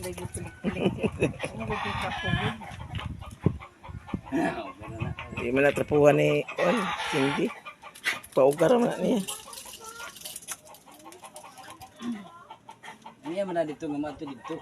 lagi pilik-pilik. Ang lagi kapugod. Di man natrapuhan ni Cindy. Paugar man niya. Niya man na dito nga mato dito.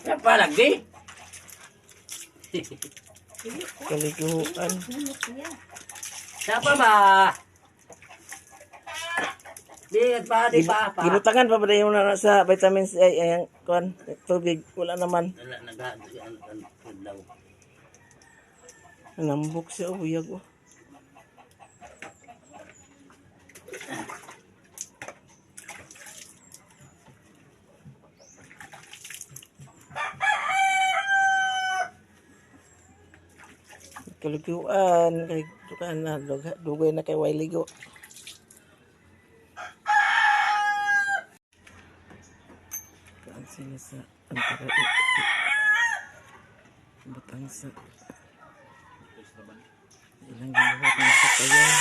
Apa lagi? Kaliguan. Siapa ba? Di pa. Gibutangan pa ba yung na sa vitamins A yang kuan tubig wala naman. Nambok siya uyag oh. Kaliguan na dugay na kay Wailigo. Kaan sila sa antara batang sa ilang ginawa ng sakayan.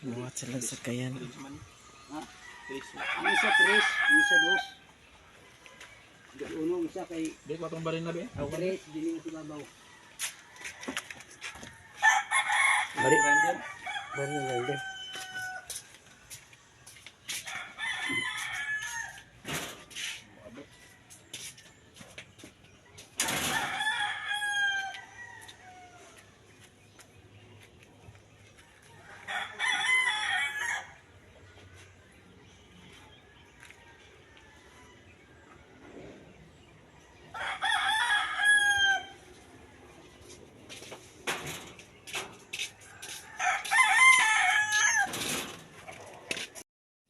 Muat sila sakayan. Ang isa 3, ang isa 2. Uno isa kay Di pa itong barin na be? 3, dili nga sibabaw. Bari lang din.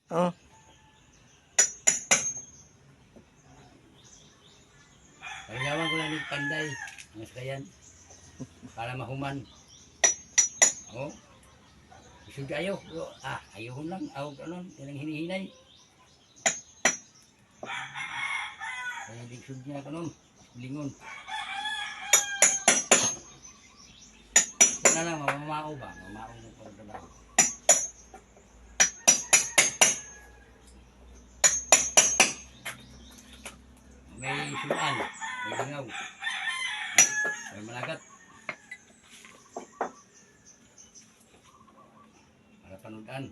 Oh. Pagawan ko lang ng panday. Mas kayan. Para mahuman. Oh. Isud ayo. Ayaw lang. Ayaw kanon. Yan ang hinihinay. Kaya di isud niya kanon. Lingon. Wala lang. Mamamao ba? Mamamao ng pagdalaw. May sulaan, may langaw, may malagat. Para panudan.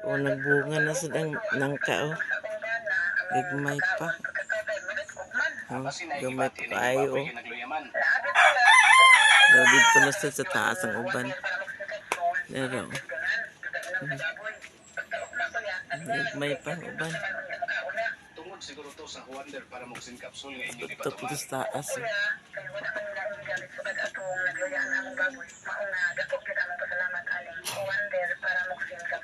O nagbunga na silang nangka oh. Gagmay pa. Gamay pa kayo oh. Dito na sa taas ang uban. Pero gagmay pa ang uban. Tungod siguro to sa Wonder para mo sin capsule nga inyo Ito ipatuman. sa taas eh.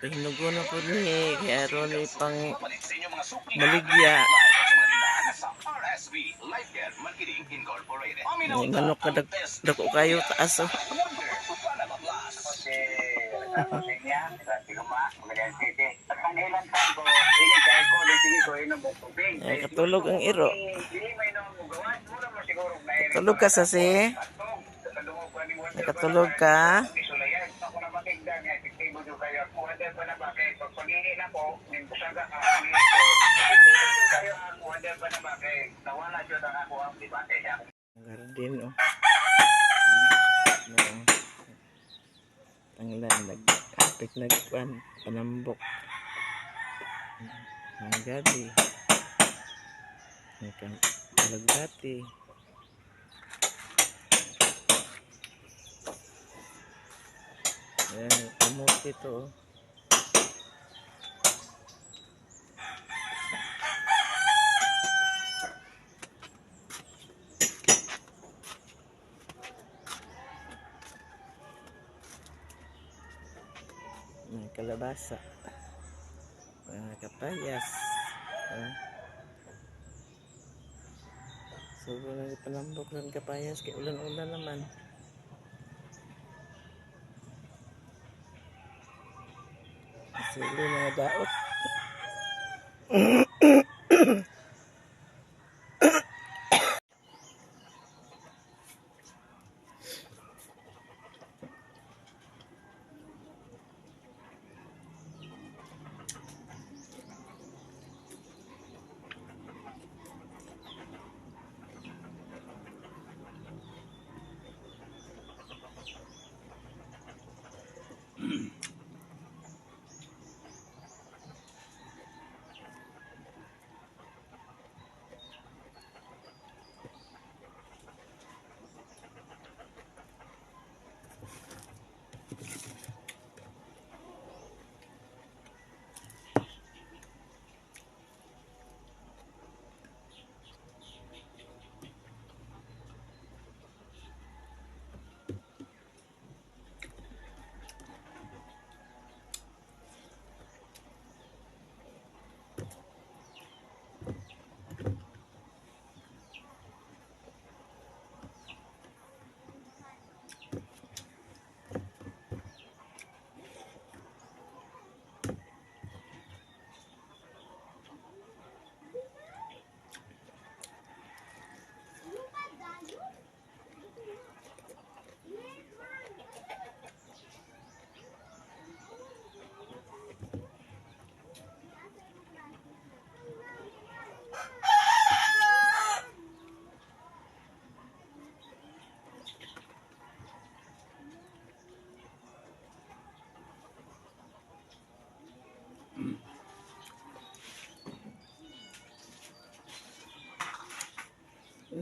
Hinugo na po ni kaya ron pang Palit sa inyo mga supli. maligya. Sa mga tindahan sa RSV Life Care Marketing Incorporated. May manok ka dako kayo taas oh. Ay, katulog ang iro. Katulog ka sa si. Nakatulog ka. Garden oh. No. Tanglan nagkapit nagkuan panambok. Ang gabi. Ang talagbati. Ayan, kamot ito oh. May kalabasa. Mga kapayas. So, wala panambok ng kapayas. Kaya ulan-ulan naman. Sili mga daot.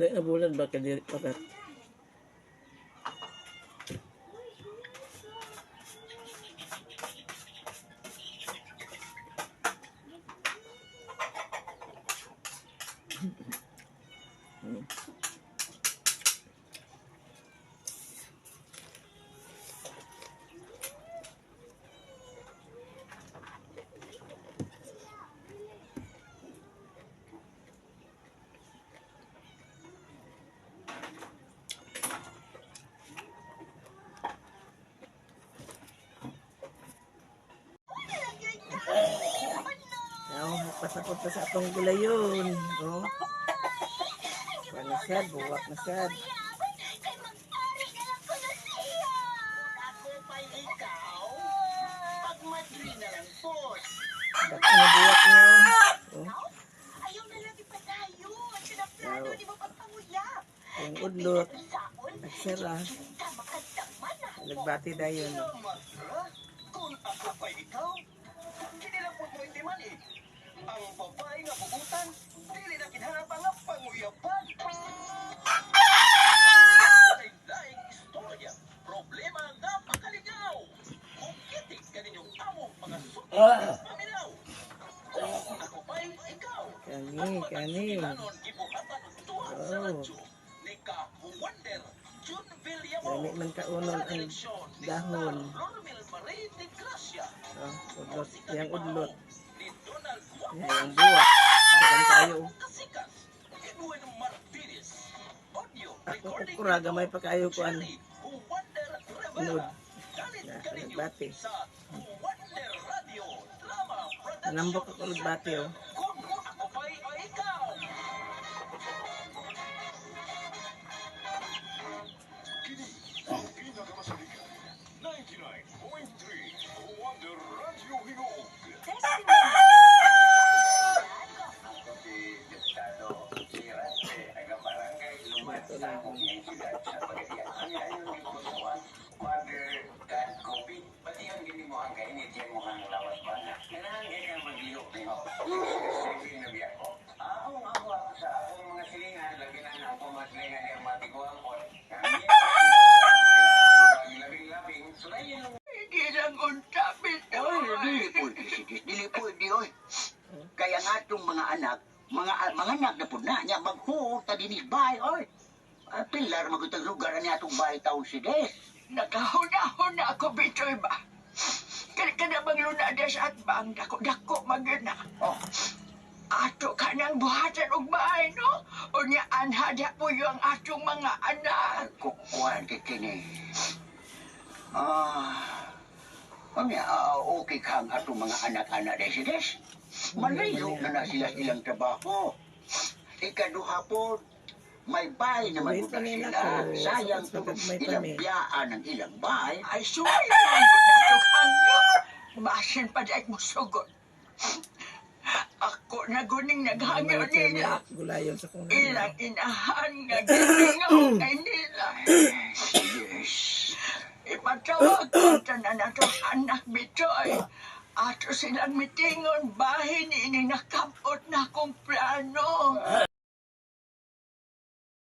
Nabulan ba ka diri pakat? Pasakot pa sa atong gulayon. Oh. Wala sad, buwak na sad. Dapat na buwak niya. Oh. Ang udlot. Nagsara. Nagbati dayon. Kung ako pa ikaw, kinilapot mo hindi man eh. Ang babae nga pugutan, dili na kinahangap nga panguyapan. Lain-laing istorya, problema nga pakaligaw. Kung kitik ka ninyong among mga suki, paminaw. Ako pa'y ikaw. Kani. Ganon gibuhatan tuwa sa radyo ni Ka-Wonder Jun Villamo. Dali man kaunon ang dahon. Romel Marie de Gracia. Oh, udlot. Yang udlot. Ni Donald Juan. Yang buwak. Dagan tayo. Kasikas, Edwin Martinez. Recording Kukura, gamay pa kayo ko ano. Jerry, Who Wonder Inod. Rivera. Galit Na, ka ninyo nagbati. sa Who Wonder Radio Drama Production. Nambok ako nagbati oh. Kung ako pa'y o ikaw. Kini ang pinakamasalikan. 99.3 Wonder Radio Hinuog. Bato lang. Hindi lang unta, bitaw. Dili pwede, oy. Kaya nga itong mga anak anak na po na niya, maghuot na dinibay, oy. Pilar, magutang lugar niya itong bahay taon si Des. Nakahunahon na ako, bitoy ba? Kada bang lunada sa atbang, dako magana. Oh. Ato ka nang buhatan og bahay, no? O niya anhada po yung atong mga anak. Kukuhan kikini. Okay kang atong mga anak-anak desides. Malayo na sila ilang trabaho. Ikaduha po, may bahay na Wait, manuda kanina sila. ko. Sayang Sa to, may ilang pami. biyaan ng ilang bahay. Ay, suwi lang ko na itong hangyo. Basin pa dahil mo sugod. Ako na guning naghangyo nila. Gulayon sa kong Ilang inahan nga gilingaw kay nila. Yes. Ipatawag ko tanan na to anak bitoy. Ato silang mitingon bahin ini nakapot na kong plano.